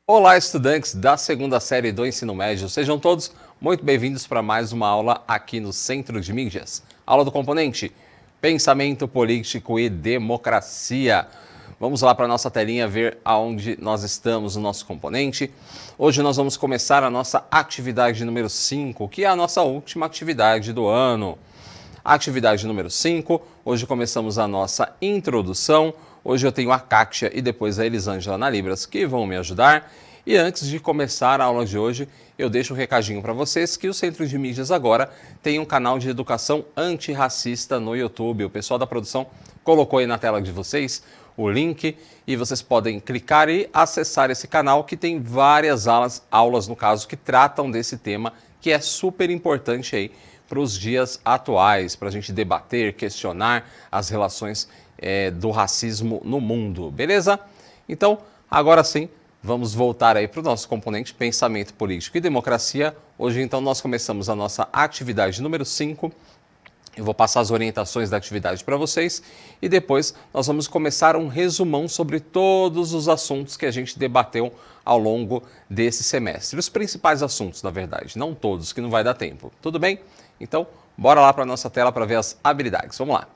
Olá, estudantes da segunda série do ensino médio, sejam todos muito bem-vindos para mais uma aula aqui no Centro de Mídias. Aula do componente Pensamento Político e Democracia. Vamos lá para a nossa telinha ver aonde nós estamos no nosso componente. Hoje nós vamos começar a nossa atividade número 5, que é a nossa última atividade do ano. Atividade número 5, hoje começamos a nossa introdução. Hoje eu tenho a Kátia e depois a Elisângela na Libras que vão me ajudar. E antes de começar a aula de hoje, eu deixo um recadinho para vocês que o Centro de Mídias agora tem um canal de educação antirracista no YouTube. O pessoal da produção colocou aí na tela de vocês o link e vocês podem clicar e acessar esse canal que tem várias aulas no caso, que tratam desse tema que é super importante aí para os dias atuais, para a gente debater, questionar as relações do racismo no mundo, beleza? Então, agora sim, vamos voltar aí para o nosso componente Pensamento Político e Democracia. Hoje, então, nós começamos a nossa atividade número 5. Eu vou passar as orientações da atividade para vocês e depois nós vamos começar um resumão sobre todos os assuntos que a gente debateu ao longo desse semestre. Os principais assuntos, na verdade, não todos, que não vai dar tempo. Tudo bem? Então, bora lá para a nossa tela para ver as habilidades. Vamos lá.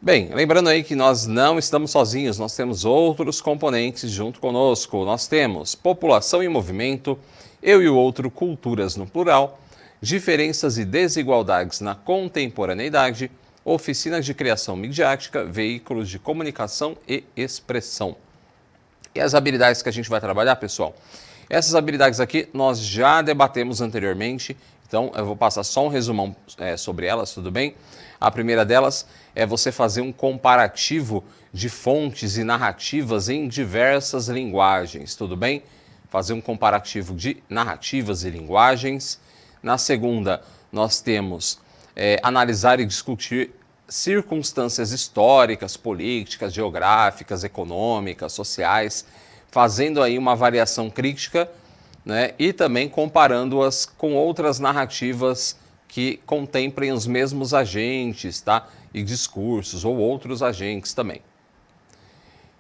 Bem, lembrando aí que nós não estamos sozinhos, nós temos outros componentes junto conosco. Nós temos População em Movimento, Eu e o Outro, Culturas no Plural, Diferenças e Desigualdades na Contemporaneidade, Oficinas de Criação Midiática, Veículos de Comunicação e Expressão. E as habilidades que a gente vai trabalhar, pessoal? Essas habilidades aqui nós já debatemos anteriormente, então eu vou passar só um resumão sobre elas, tudo bem? A primeira delas é você fazer um comparativo de fontes e narrativas em diversas linguagens, tudo bem? Fazer um comparativo de narrativas e linguagens. Na segunda, nós temos analisar e discutir circunstâncias históricas, políticas, geográficas, econômicas, sociais, fazendo aí uma avaliação crítica, né, e também comparando-as com outras narrativas que contemplem os mesmos agentes, tá? E discursos, ou outros agentes também.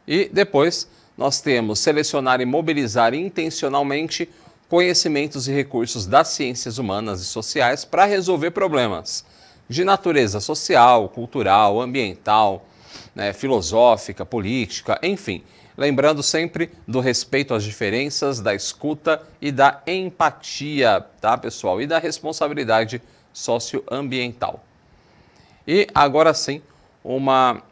E depois nós temos selecionar e mobilizar intencionalmente conhecimentos e recursos das ciências humanas e sociais para resolver problemas de natureza social, cultural, ambiental, né, filosófica, política, enfim. Lembrando sempre do respeito às diferenças, da escuta e da empatia, tá, pessoal? E da responsabilidade socioambiental. E agora sim, uma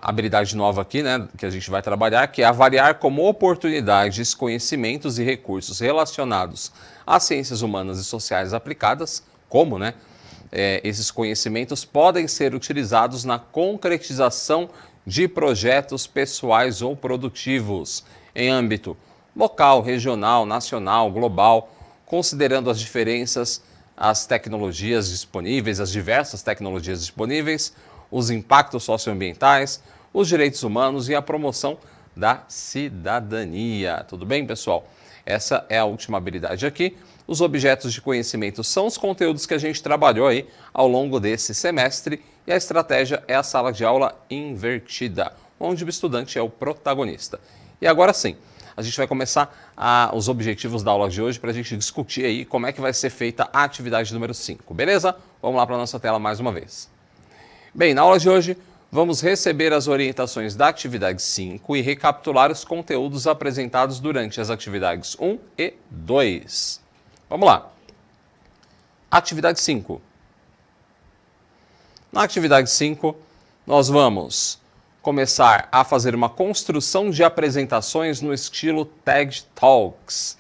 habilidade nova aqui, né, que a gente vai trabalhar, que é avaliar como oportunidades, conhecimentos e recursos relacionados às ciências humanas e sociais aplicadas, como, né, esses conhecimentos podem ser utilizados na concretização de projetos pessoais ou produtivos em âmbito local, regional, nacional, global, considerando as diferenças, as tecnologias disponíveis, as diversas tecnologias disponíveis, os impactos socioambientais, os direitos humanos e a promoção da cidadania. Tudo bem, pessoal? Essa é a última habilidade aqui. Os objetos de conhecimento são os conteúdos que a gente trabalhou aí ao longo desse semestre e a estratégia é a sala de aula invertida, onde o estudante é o protagonista. E agora sim, a gente vai começar os objetivos da aula de hoje para a gente discutir aí como é que vai ser feita a atividade número 5, beleza? Vamos lá para a nossa tela mais uma vez. Bem, na aula de hoje, vamos receber as orientações da atividade 5 e recapitular os conteúdos apresentados durante as atividades 1 e 2. Vamos lá. Atividade 5. Na atividade 5, nós vamos começar a fazer uma construção de apresentações no estilo TED Talks.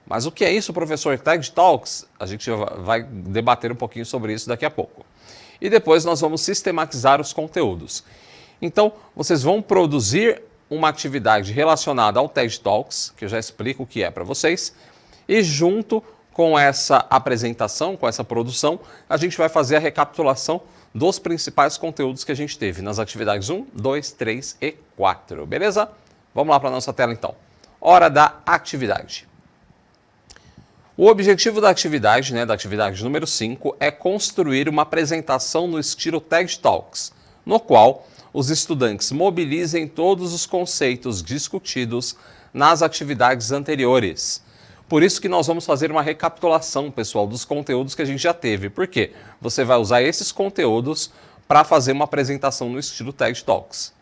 Mas o que é isso, professor? TED Talks? A gente vai debater um pouquinho sobre isso daqui a pouco. E depois nós vamos sistematizar os conteúdos. Então, vocês vão produzir uma atividade relacionada ao TED Talks, que eu já explico o que é para vocês, e junto com essa apresentação, com essa produção, a gente vai fazer a recapitulação dos principais conteúdos que a gente teve nas atividades 1, 2, 3 e 4, beleza? Vamos lá para a nossa tela então. Hora da atividade. O objetivo da atividade número 5, é construir uma apresentação no estilo TED Talks, no qual os estudantes mobilizem todos os conceitos discutidos nas atividades anteriores. Por isso que nós vamos fazer uma recapitulação, pessoal, dos conteúdos que a gente já teve. Por quê? Você vai usar esses conteúdos para fazer uma apresentação no estilo TED Talks.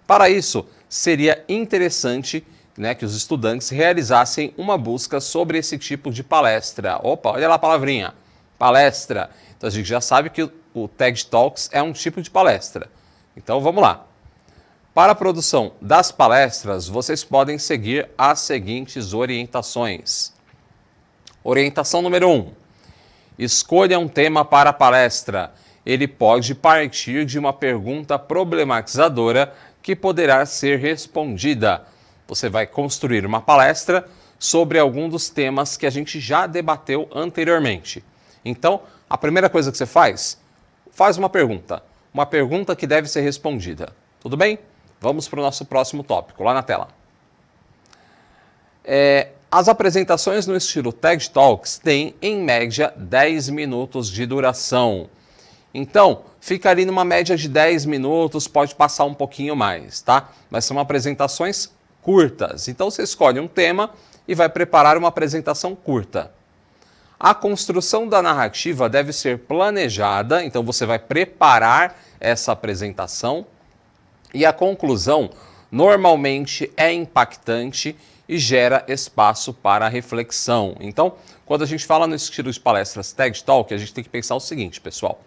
Para isso, seria interessante, né, que os estudantes realizassem uma busca sobre esse tipo de palestra. Opa, olha lá a palavrinha, palestra. Então a gente já sabe que o TED Talks é um tipo de palestra. Então vamos lá. Para a produção das palestras, vocês podem seguir as seguintes orientações. Orientação número 1. Escolha um tema para a palestra. Ele pode partir de uma pergunta problematizadora que poderá ser respondida. Você vai construir uma palestra sobre algum dos temas que a gente já debateu anteriormente. Então, a primeira coisa que você faz uma pergunta que deve ser respondida. Tudo bem? Vamos para o nosso próximo tópico, lá na tela. As apresentações no estilo TED Talks têm, em média, 10 minutos de duração. Então, fica ali numa média de 10 minutos, pode passar um pouquinho mais, tá? Mas são apresentações curtas. Então, você escolhe um tema e vai preparar uma apresentação curta. A construção da narrativa deve ser planejada, então você vai preparar essa apresentação. E a conclusão normalmente é impactante e gera espaço para reflexão. Então, quando a gente fala no estilo de palestras TED Talk, a gente tem que pensar o seguinte, pessoal.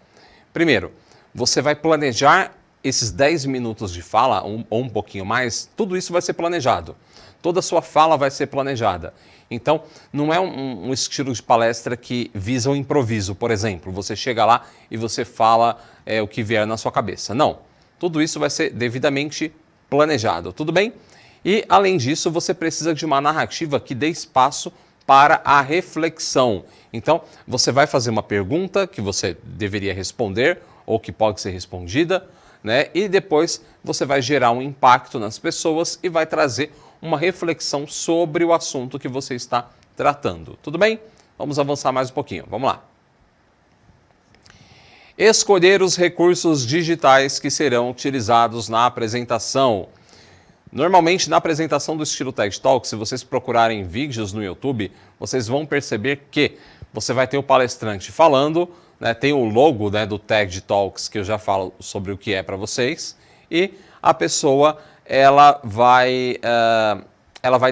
Primeiro, você vai planejar esses 10 minutos de fala, ou um pouquinho mais, tudo isso vai ser planejado. Toda a sua fala vai ser planejada. Então, não é um estilo de palestra que visa o improviso, por exemplo. Você chega lá e você fala o que vier na sua cabeça. Não. Tudo isso vai ser devidamente planejado, tudo bem? E, além disso, você precisa de uma narrativa que dê espaço para a reflexão. Então, você vai fazer uma pergunta que você deveria responder ou que pode ser respondida, né? E depois você vai gerar um impacto nas pessoas e vai trazer uma reflexão sobre o assunto que você está tratando. Tudo bem? Vamos avançar mais um pouquinho. Vamos lá. Escolher os recursos digitais que serão utilizados na apresentação. Normalmente, na apresentação do estilo TED Talk, se vocês procurarem vídeos no YouTube, vocês vão perceber que você vai ter o palestrante falando, né, tem o logo, né, do TED Talks, que eu já falo sobre o que é para vocês, e a pessoa ela vai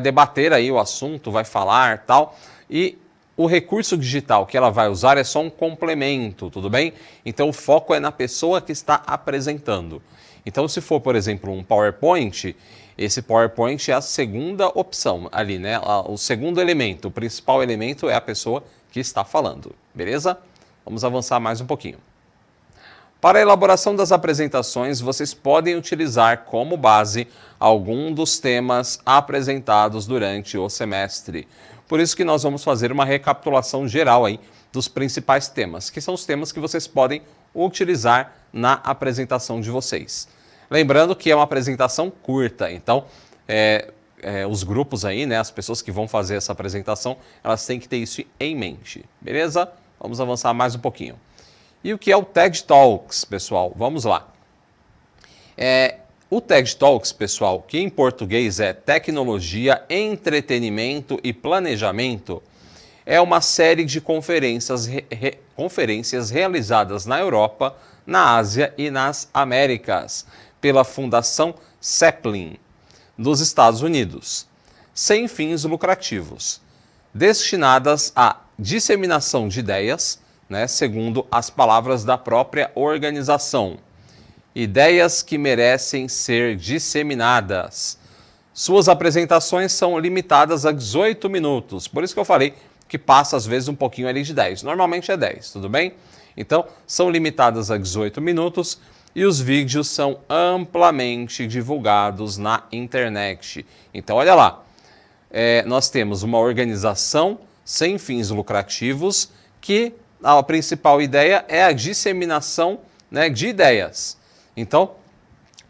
debater aí o assunto, vai falar tal, e o recurso digital que ela vai usar é só um complemento, tudo bem? Então o foco é na pessoa que está apresentando. Então se for, por exemplo, um PowerPoint, esse PowerPoint é a segunda opção ali, né? O segundo elemento, o principal elemento é a pessoa que está falando, beleza? Vamos avançar mais um pouquinho. Para a elaboração das apresentações, vocês podem utilizar como base algum dos temas apresentados durante o semestre. Por isso que nós vamos fazer uma recapitulação geral aí dos principais temas, que são os temas que vocês podem utilizar na apresentação de vocês. Lembrando que é uma apresentação curta, então os grupos aí, né, as pessoas que vão fazer essa apresentação, elas têm que ter isso em mente, beleza? Vamos avançar mais um pouquinho. E o que é o TED Talks, pessoal? Vamos lá. O TED Talks, pessoal, que em português é Tecnologia, Entretenimento e Planejamento, é uma série de conferências realizadas na Europa, na Ásia e nas Américas, pela Fundação Zeppelin, dos Estados Unidos, sem fins lucrativos, destinadas à disseminação de ideias, né, segundo as palavras da própria organização. Ideias que merecem ser disseminadas. Suas apresentações são limitadas a 18 minutos, por isso que eu falei que passa às vezes um pouquinho ali de 10. Normalmente é 10, tudo bem? Então, são limitadas a 18 minutos e os vídeos são amplamente divulgados na internet. Então, olha lá, nós temos uma organização sem fins lucrativos que a principal ideia é a disseminação, né, de ideias. Então,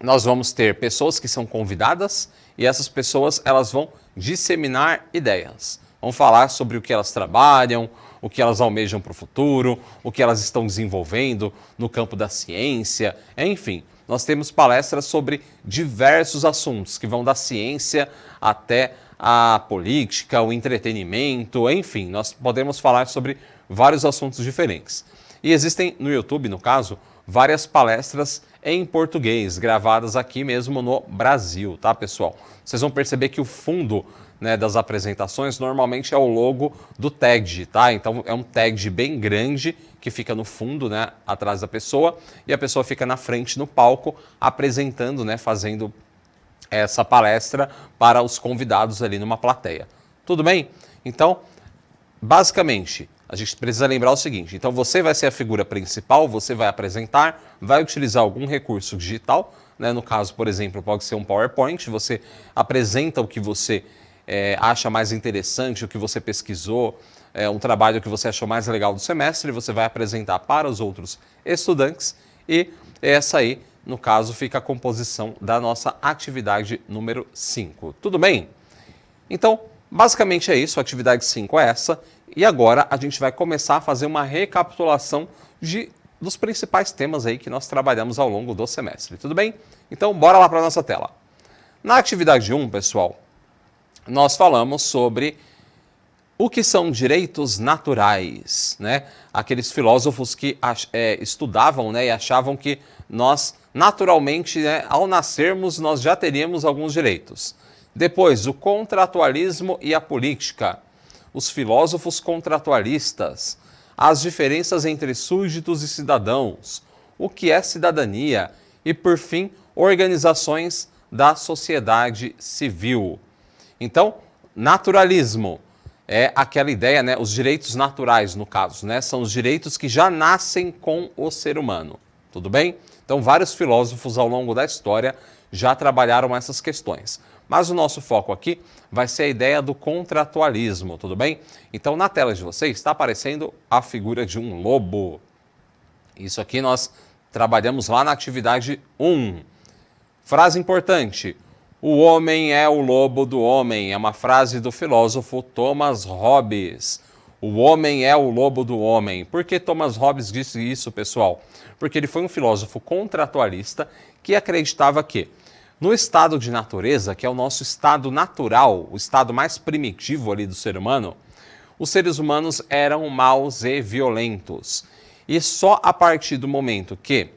nós vamos ter pessoas que são convidadas e essas pessoas elas vão disseminar ideias. Vão falar sobre o que elas trabalham, o que elas almejam para o futuro, o que elas estão desenvolvendo no campo da ciência, enfim. nós temos palestras sobre diversos assuntos, que vão da ciência até a política, o entretenimento, enfim, nós podemos falar sobre vários assuntos diferentes. E existem no YouTube, no caso, várias palestras em português, gravadas aqui mesmo no Brasil, tá, pessoal? Vocês vão perceber que o fundo, né, das apresentações normalmente é o logo do TED, tá? Então é um TED bem grande que fica no fundo, né, atrás da pessoa, e a pessoa fica na frente no palco apresentando, né, fazendo essa palestra para os convidados ali numa plateia. Tudo bem? Então, basicamente, a gente precisa lembrar o seguinte: então você vai ser a figura principal, você vai apresentar, vai utilizar algum recurso digital, né? No caso, por exemplo, pode ser um PowerPoint, você apresenta o que você acha mais interessante, o que você pesquisou, um trabalho que você achou mais legal do semestre, você vai apresentar para os outros estudantes e essa aí, no caso, fica a composição da nossa atividade número 5. Tudo bem? Então, basicamente é isso, a atividade 5 é essa, e agora a gente vai começar a fazer uma recapitulação dos principais temas aí que nós trabalhamos ao longo do semestre, tudo bem? Então, bora lá para a nossa tela. Na atividade 1, pessoal, nós falamos sobre o que são direitos naturais, né? Aqueles filósofos que estudavam, né, e achavam que nós, naturalmente, né, ao nascermos, nós já teríamos alguns direitos. Depois, o contratualismo e a política, os filósofos contratualistas, as diferenças entre súditos e cidadãos, o que é cidadania e, por fim, organizações da sociedade civil. Então, naturalismo é aquela ideia, né, os direitos naturais, no caso, né, são os direitos que já nascem com o ser humano. Tudo bem? Então, vários filósofos ao longo da história já trabalharam essas questões. Mas o nosso foco aqui vai ser a ideia do contratualismo, tudo bem? Então, na tela de vocês está aparecendo a figura de um lobo. Isso aqui nós trabalhamos lá na atividade 1. Frase importante: o homem é o lobo do homem. É uma frase do filósofo Thomas Hobbes. O homem é o lobo do homem. Por que Thomas Hobbes disse isso, pessoal? Porque ele foi um filósofo contratualista que acreditava que no estado de natureza, que é o nosso estado natural, o estado mais primitivo ali do ser humano, os seres humanos eram maus e violentos. E só a partir do momento que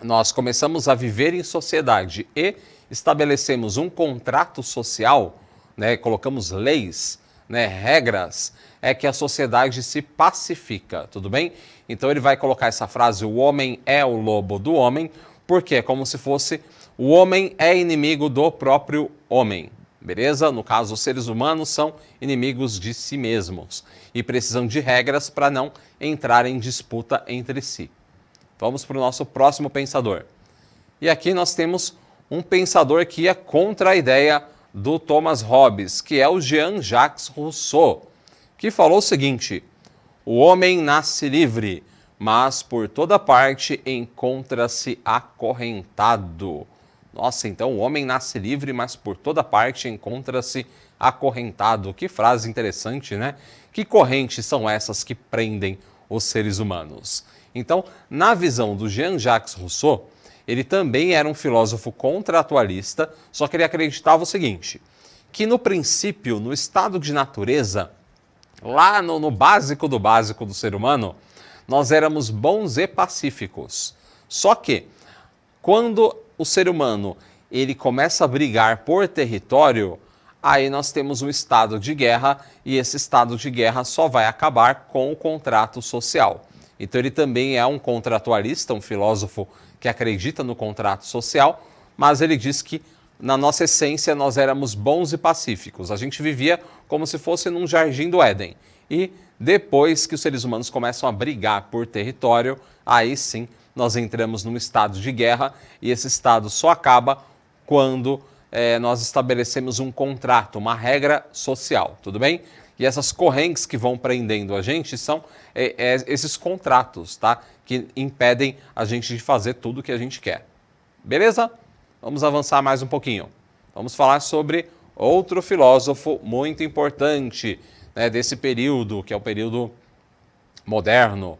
nós começamos a viver em sociedade e estabelecemos um contrato social, né, colocamos leis, né, regras, é que a sociedade se pacifica, tudo bem? Então ele vai colocar essa frase: o homem é o lobo do homem, porque é como se fosse o homem é inimigo do próprio homem, beleza? No caso, os seres humanos são inimigos de si mesmos e precisam de regras para não entrar em disputa entre si. Vamos para o nosso próximo pensador. E aqui nós temos um pensador que é contra a ideia do Thomas Hobbes, que é o Jean-Jacques Rousseau, que falou o seguinte: o homem nasce livre, mas por toda parte encontra-se acorrentado. Nossa, então o homem nasce livre, mas por toda parte encontra-se acorrentado. Que frase interessante, né? Que correntes são essas que prendem os seres humanos? Então, na visão do Jean-Jacques Rousseau, ele também era um filósofo contratualista, só que ele acreditava o seguinte: que no princípio, no estado de natureza, lá no básico do ser humano, nós éramos bons e pacíficos. Só que, quando o ser humano ele começa a brigar por território, aí nós temos um estado de guerra, e esse estado de guerra só vai acabar com o contrato social. Então ele também é um contratualista, um filósofo que acredita no contrato social, mas ele diz que na nossa essência nós éramos bons e pacíficos. A gente vivia como se fosse num jardim do Éden. E depois que os seres humanos começam a brigar por território, aí sim nós entramos num estado de guerra, e esse estado só acaba quando nós estabelecemos um contrato, uma regra social, tudo bem? E essas correntes que vão prendendo a gente são esses contratos, tá? Que impedem a gente de fazer tudo o que a gente quer. Beleza? Vamos avançar mais um pouquinho. Vamos falar sobre outro filósofo muito importante, né, desse período, que é o período moderno,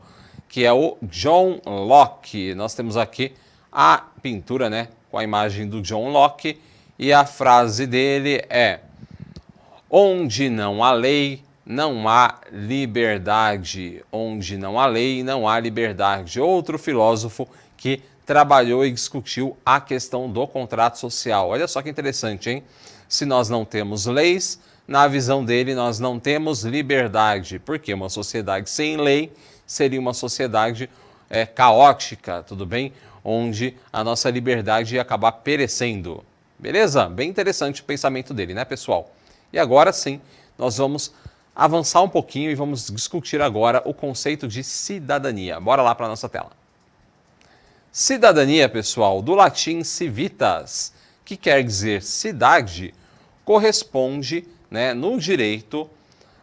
que é o John Locke. Nós temos aqui a pintura, né, com a imagem do John Locke, e a frase dele é: onde não há lei, não há liberdade. Onde não há lei, não há liberdade. Outro filósofo que trabalhou e discutiu a questão do contrato social. Olha só que interessante, hein? Se nós não temos leis, na visão dele, nós não temos liberdade, porque uma sociedade sem lei seria uma sociedade caótica, tudo bem? Onde a nossa liberdade ia acabar perecendo. Beleza? Bem interessante o pensamento dele, né, pessoal? E agora sim, nós vamos avançar um pouquinho e vamos discutir agora o conceito de cidadania. Bora lá para a nossa tela. Cidadania, pessoal, do latim civitas, que quer dizer cidade, corresponde, né, no direito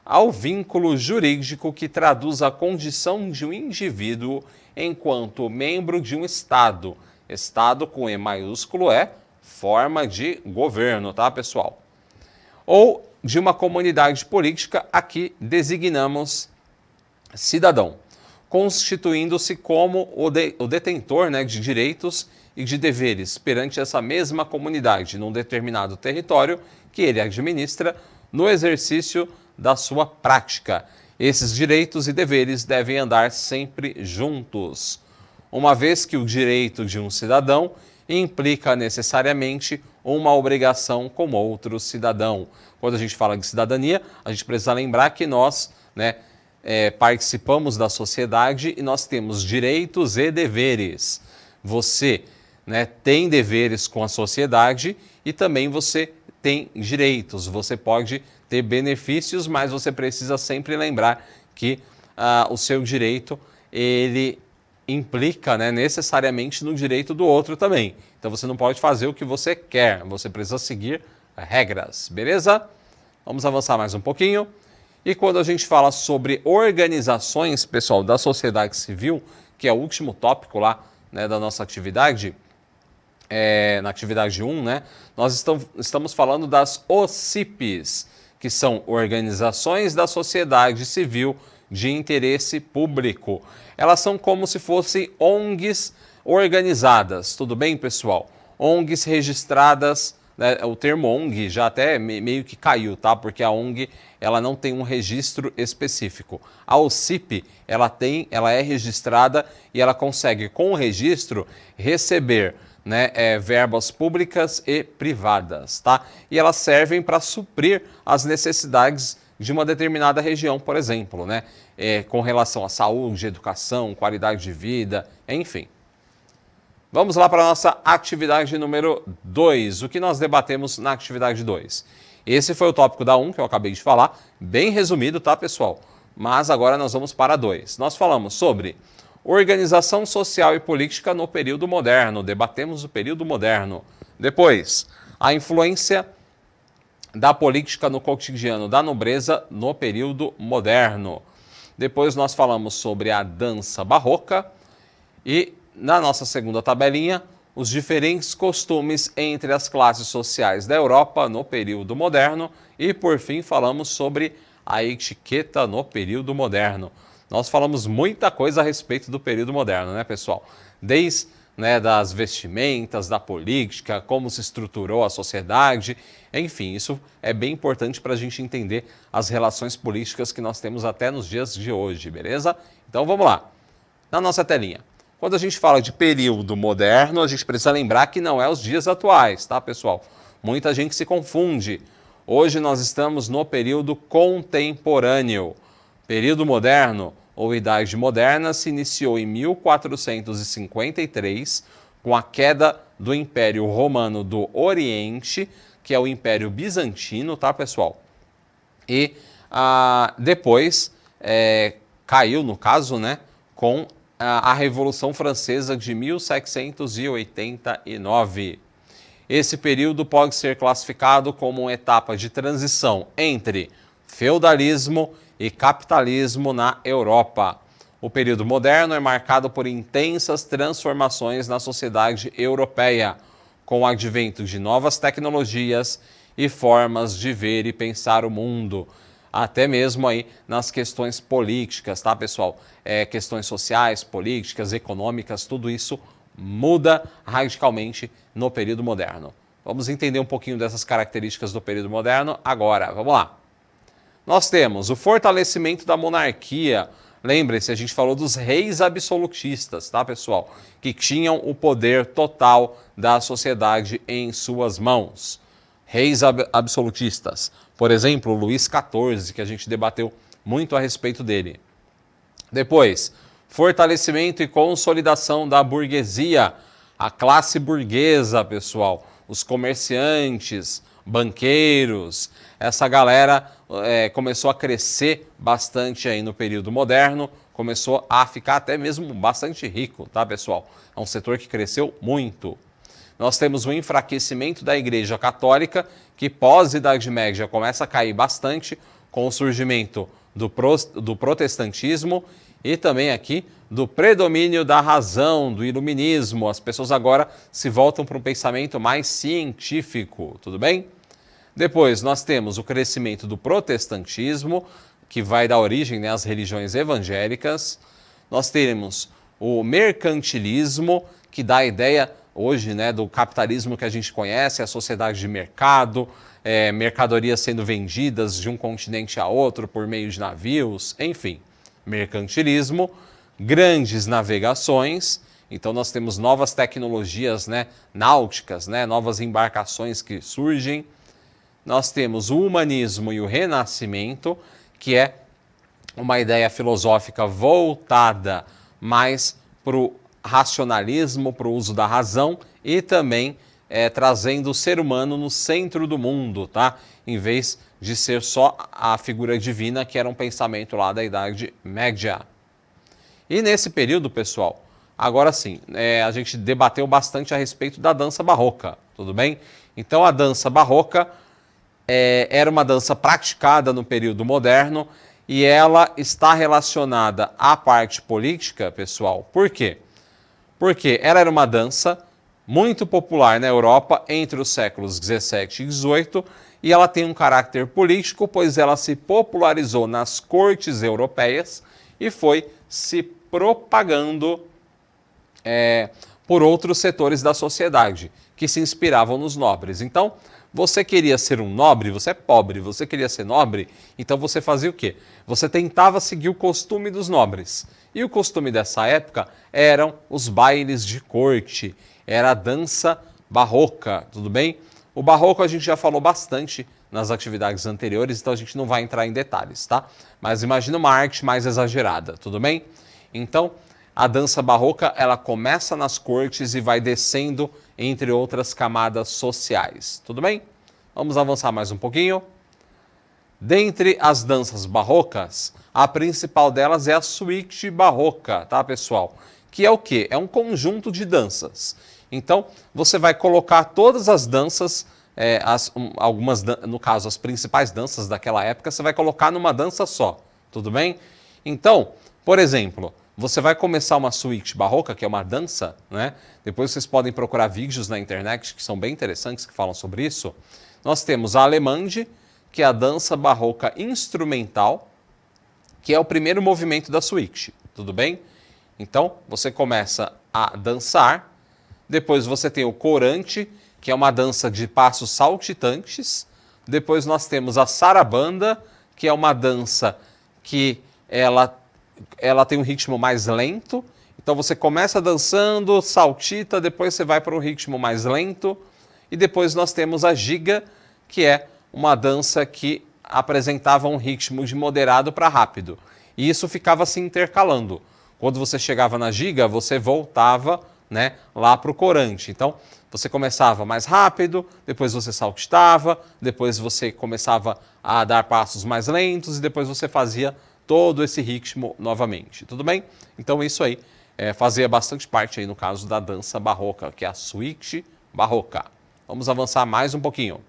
ao vínculo jurídico que traduz a condição de um indivíduo enquanto membro de um Estado. Estado com E maiúsculo é forma de governo, tá, pessoal? Ou de uma comunidade política, aqui designamos cidadão, constituindo-se como o detentor, né, de direitos e de deveres perante essa mesma comunidade num determinado território que ele administra no exercício da sua prática. Esses direitos e deveres devem andar sempre juntos, uma vez que o direito de um cidadão implica necessariamente uma obrigação com outro cidadão. Quando a gente fala de cidadania, a gente precisa lembrar que nós, né, participamos da sociedade e nós temos direitos e deveres. Você, né, tem deveres com a sociedade e também você tem direitos. Você pode ter benefícios, mas você precisa sempre lembrar que o seu direito, ele implica, né, necessariamente no direito do outro também. Então você não pode fazer o que você quer, você precisa seguir regras, beleza? Vamos avançar mais um pouquinho. E quando a gente fala sobre organizações, pessoal, da sociedade civil, que é o último tópico lá, né, da nossa atividade, na atividade 1, né, nós estamos falando das OCPs, que são organizações da sociedade civil de interesse público. Elas são como se fossem ONGs organizadas, tudo bem, pessoal? ONGs registradas, né, o termo ONG já até meio que caiu, tá? Porque a ONG, ela não tem um registro específico. A OCP, ela é registrada e ela consegue, com o registro, receber, né, verbas públicas e privadas, tá? E elas servem para suprir as necessidades de uma determinada região, por exemplo, né? Com relação à saúde, educação, qualidade de vida, enfim. Vamos lá para a nossa atividade número 2. O que nós debatemos na atividade 2? Esse foi o tópico da 1, que eu acabei de falar, bem resumido, tá, pessoal? Mas agora nós vamos para a 2. Nós falamos sobre organização social e política no período moderno. Debatemos o período moderno. Depois, a influência da política no cotidiano da nobreza no período moderno. Depois nós falamos sobre a dança barroca e, na nossa segunda tabelinha, os diferentes costumes entre as classes sociais da Europa no período moderno e, por fim, falamos sobre a etiqueta no período moderno. Nós falamos muita coisa a respeito do período moderno, né, pessoal? Desde, né, das vestimentas, da política, como se estruturou a sociedade, enfim, isso é bem importante para a gente entender as relações políticas que nós temos até nos dias de hoje, beleza? Então vamos lá, na nossa telinha. Quando a gente fala de período moderno, a gente precisa lembrar que não é os dias atuais, tá, pessoal? Muita gente se confunde. Hoje nós estamos no período contemporâneo. Período moderno ou Idade Moderna se iniciou em 1453, com a queda do Império Romano do Oriente, que é o Império Bizantino, tá, pessoal? E depois caiu, no caso, né, com a Revolução Francesa de 1789. Esse período pode ser classificado como uma etapa de transição entre feudalismo e capitalismo na Europa. O período moderno é marcado por intensas transformações na sociedade europeia, com o advento de novas tecnologias e formas de ver e pensar o mundo, até mesmo aí nas questões políticas, tá, pessoal? Questões sociais, políticas, econômicas, tudo isso muda radicalmente no período moderno. Vamos entender um pouquinho dessas características do período moderno agora. Vamos lá. Nós temos o fortalecimento da monarquia. Lembre-se, a gente falou dos reis absolutistas, tá, pessoal? Que tinham o poder total da sociedade em suas mãos. Reis absolutistas. Por exemplo, Luís XIV, que a gente debateu muito a respeito dele. Depois, fortalecimento e consolidação da burguesia. A classe burguesa, pessoal. Os comerciantes, banqueiros, essa galera começou a crescer bastante aí no período moderno, começou a ficar até mesmo bastante rico, tá, pessoal? É um setor que cresceu muito. Nós temos o enfraquecimento da Igreja Católica, que pós-Idade Média começa a cair bastante com o surgimento do protestantismo e também aqui do predomínio da razão, do iluminismo. As pessoas agora se voltam para um pensamento mais científico, tudo bem? Depois nós temos o crescimento do protestantismo, que vai dar origem, né, às religiões evangélicas. Nós temos o mercantilismo, que dá a ideia hoje, né, do capitalismo que a gente conhece, a sociedade de mercado, mercadorias sendo vendidas de um continente a outro por meio de navios, enfim, mercantilismo, grandes navegações. Então nós temos novas tecnologias, né, náuticas, né, novas embarcações que surgem. Nós temos o humanismo e o renascimento, que é uma ideia filosófica voltada mais para o racionalismo, para o uso da razão e também trazendo o ser humano no centro do mundo, tá? Em vez de ser só a figura divina, que era um pensamento lá da Idade Média. E nesse período, pessoal, agora sim, a gente debateu bastante a respeito da dança barroca, tudo bem? Então a dança barroca era uma dança praticada no período moderno e ela está relacionada à parte política, pessoal. Por quê? Porque ela era uma dança muito popular na Europa entre os séculos 17 e 18 e ela tem um caráter político, pois ela se popularizou nas cortes europeias e foi se propagando por outros setores da sociedade, que se inspiravam nos nobres. Então, você queria ser um nobre, você é pobre, você queria ser nobre, então você fazia o quê? Você tentava seguir o costume dos nobres. E o costume dessa época eram os bailes de corte, era a dança barroca, tudo bem? O barroco a gente já falou bastante nas atividades anteriores, então a gente não vai entrar em detalhes, tá? Mas imagina uma arte mais exagerada, tudo bem? Então, a dança barroca, ela começa nas cortes e vai descendo entre outras camadas sociais, tudo bem? Vamos avançar mais um pouquinho. Dentre as danças barrocas, a principal delas é a suíte barroca, tá, pessoal? Que é o quê? É um conjunto de danças. Então, você vai colocar todas as danças, algumas, no caso, as principais danças daquela época, você vai colocar numa dança só, tudo bem? Então, por exemplo, você vai começar uma suíte barroca, que é uma dança, né? Depois vocês podem procurar vídeos na internet que são bem interessantes, que falam sobre isso. Nós temos a Allemande, que é a dança barroca instrumental, que é o primeiro movimento da suíte, tudo bem? Então, você começa a dançar, depois você tem o corante, que é uma dança de passos saltitantes, depois nós temos a sarabanda, que é uma dança que ela tem um ritmo mais lento, então você começa dançando, saltita, depois você vai para um ritmo mais lento, e depois nós temos a giga, que é uma dança que apresentava um ritmo de moderado para rápido. E isso ficava se intercalando. Quando você chegava na giga, você voltava, né, lá para o corante. Então, você começava mais rápido, depois você saltitava, depois você começava a dar passos mais lentos e depois você fazia todo esse ritmo novamente. Tudo bem? Então, isso aí fazia bastante parte, aí, no caso, da dança barroca, que é a suíte barroca. Vamos avançar mais um pouquinho.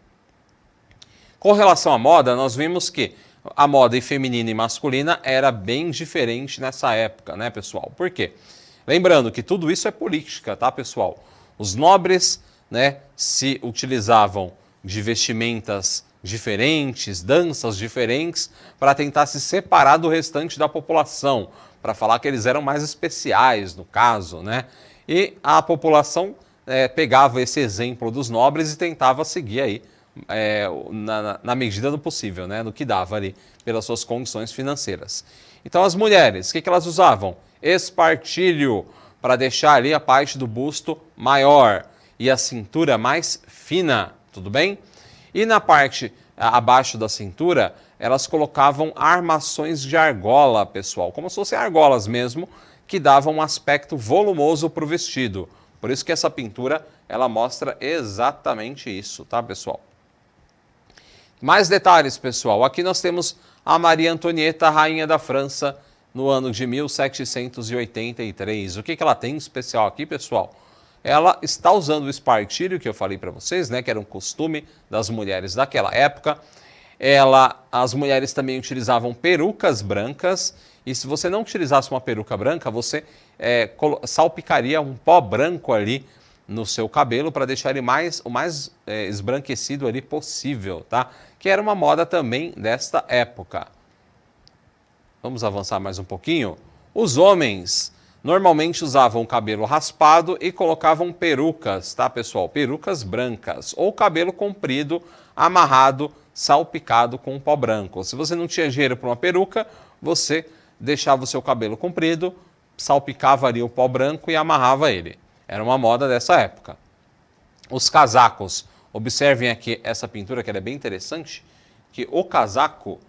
Com relação à moda, nós vimos que a moda feminina e masculina era bem diferente nessa época, né, pessoal? Por quê? Lembrando que tudo isso é política, tá, pessoal? Os nobres, né, se utilizavam de vestimentas diferentes, danças diferentes, para tentar se separar do restante da população, para falar que eles eram mais especiais, no caso, né? E a população pegava esse exemplo dos nobres e tentava seguir aí na medida do possível, né, no que dava ali pelas suas condições financeiras. Então as mulheres, o que elas usavam? Espartilho, para deixar ali a parte do busto maior e a cintura mais fina, tudo bem? E na parte abaixo da cintura, elas colocavam armações de argola, pessoal, como se fossem argolas mesmo, que davam um aspecto volumoso para o vestido. Por isso que essa pintura, ela mostra exatamente isso, tá, pessoal? Mais detalhes, pessoal. Aqui nós temos a Maria Antonieta, rainha da França, no ano de 1783. O que ela tem de especial aqui, pessoal? Ela está usando o espartilho, que eu falei para vocês, né, que era um costume das mulheres daquela época. As mulheres também utilizavam perucas brancas, e se você não utilizasse uma peruca branca, você salpicaria um pó branco ali no seu cabelo para deixar ele o mais esbranquecido ali possível, tá? Que era uma moda também desta época. Vamos avançar mais um pouquinho? Os homens normalmente usavam o cabelo raspado e colocavam perucas, tá, pessoal? Perucas brancas ou cabelo comprido, amarrado, salpicado com pó branco. Se você não tinha dinheiro para uma peruca, você deixava o seu cabelo comprido, salpicava ali o pó branco e amarrava ele. Era uma moda dessa época. Os casacos. Observem aqui essa pintura que ela é bem interessante, que o casaco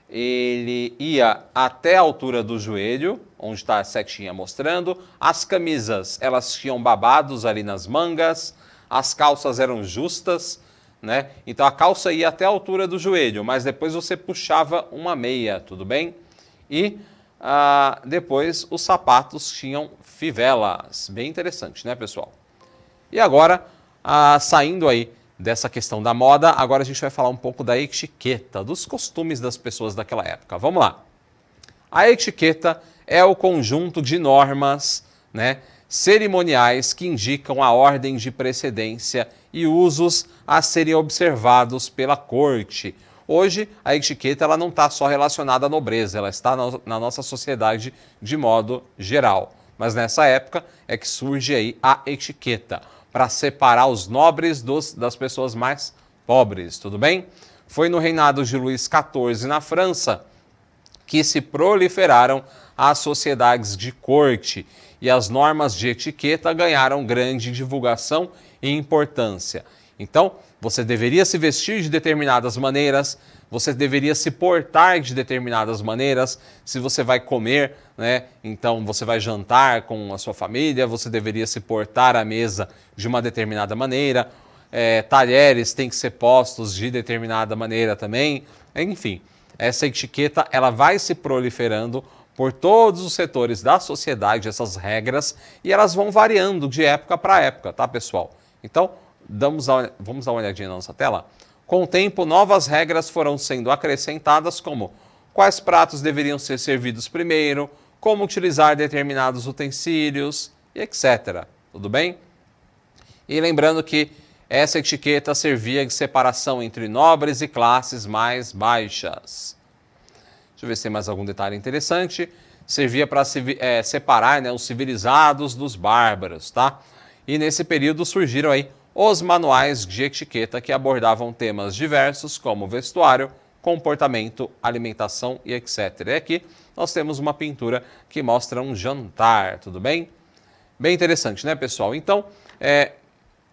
ele ia até a altura do joelho, onde está a setinha mostrando. As camisas, elas tinham babados ali nas mangas, as calças eram justas, né? Então a calça ia até a altura do joelho, mas depois você puxava uma meia, tudo bem? E depois os sapatos tinham fivelas. Bem interessante, né, pessoal? E agora, saindo aí dessa questão da moda, agora a gente vai falar um pouco da etiqueta, dos costumes das pessoas daquela época. Vamos lá. A etiqueta é o conjunto de normas, né, cerimoniais que indicam a ordem de precedência e usos a serem observados pela corte. Hoje, a etiqueta ela não está só relacionada à nobreza, ela está na nossa sociedade de modo geral. Mas nessa época é que surge aí a etiqueta, para separar os nobres das pessoas mais pobres, tudo bem? Foi no reinado de Luís XIV na França que se proliferaram as sociedades de corte e as normas de etiqueta ganharam grande divulgação e importância. Então, você deveria se vestir de determinadas maneiras, você deveria se portar de determinadas maneiras. Se você vai comer, né, então você vai jantar com a sua família, você deveria se portar à mesa de uma determinada maneira. Talheres têm que ser postos de determinada maneira também. Enfim, essa etiqueta ela vai se proliferando por todos os setores da sociedade, essas regras, e elas vão variando de época para época, tá, pessoal? Então, vamos dar uma olhadinha na nossa tela? Com o tempo, novas regras foram sendo acrescentadas, como quais pratos deveriam ser servidos primeiro, como utilizar determinados utensílios, e etc. Tudo bem? E lembrando que essa etiqueta servia de separação entre nobres e classes mais baixas. Deixa eu ver se tem mais algum detalhe interessante. Servia para separar, né, os civilizados dos bárbaros, tá? E nesse período surgiram aí os manuais de etiqueta que abordavam temas diversos como vestuário, comportamento, alimentação e etc. E aqui nós temos uma pintura que mostra um jantar, tudo bem? Bem interessante, né, pessoal? Então,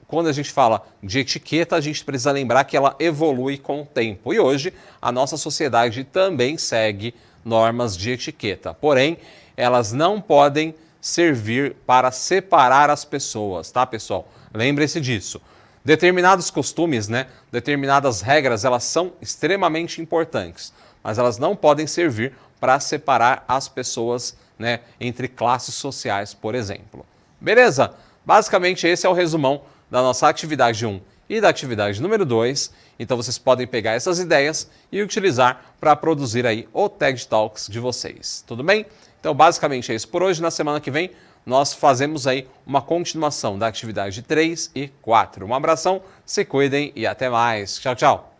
quando a gente fala de etiqueta, a gente precisa lembrar que ela evolui com o tempo. E hoje, a nossa sociedade também segue normas de etiqueta. Porém, elas não podem servir para separar as pessoas, tá, pessoal? Lembre-se disso. Determinados costumes, né, determinadas regras, elas são extremamente importantes, mas elas não podem servir para separar as pessoas, né, entre classes sociais, por exemplo. Beleza? Basicamente, esse é o resumão da nossa atividade 1 e da atividade número 2. Então, vocês podem pegar essas ideias e utilizar para produzir aí o TED Talks de vocês. Tudo bem? Então, basicamente é isso por hoje. Na semana que vem, nós fazemos aí uma continuação da atividade 3 e 4. Um abração, se cuidem e até mais. Tchau, tchau.